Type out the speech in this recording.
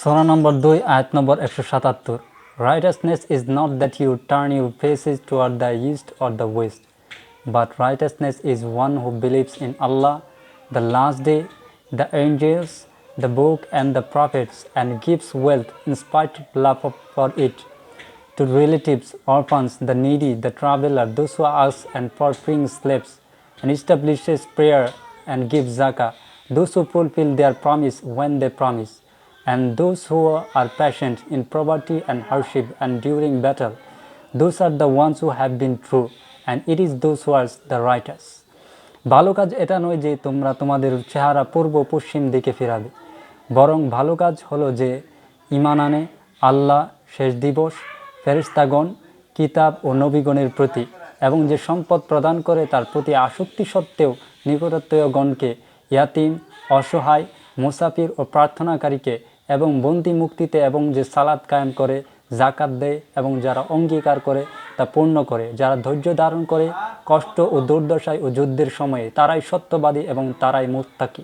Surah number 2, ayat number 177. Righteousness is not that you turn your faces toward the east or the west, but righteousness is one who believes in Allah, the last day, the angels, the book and the prophets, and gives wealth in spite of love for it, to relatives, orphans, the needy, the traveler, those who ask and for freeing slaves, and establishes prayer and gives zakah, those who fulfill their promise when they promise, and those who are patient in poverty and hardship and during battle. Those are the ones who have been true, and it is those who are the righteous. ভালো কাজ এটা নয় যে তোমরা তোমাদের চেহারা পূর্ব পশ্চিম দিকে ফিরাবে, বরং ভালো কাজ হলো যে ঈমান আনে আল্লাহ, শেষ দিবস, ফেরেশতাগণ, কিতাব ও নবীগণের প্রতি, এবং যে সম্পদ প্রদান করে তার প্রতি আসক্তি সত্ত্বেও নিকটাত্মীয়গণকে, ইয়াতিম, অসহায়, মুসাফির ও প্রার্থনাকারীকে এবং বন্দী মুক্তিতে, এবং যে সালাত কায়েম করে, জাকাত দেয় এবং যারা অঙ্গীকার করে তা পূর্ণ করে, যারা ধৈর্য ধারণ করে কষ্ট ও দুর্দশায় ও যুদ্ধের সময়ে, তারাই সত্যবাদী এবং তারাই মুত্তাকি।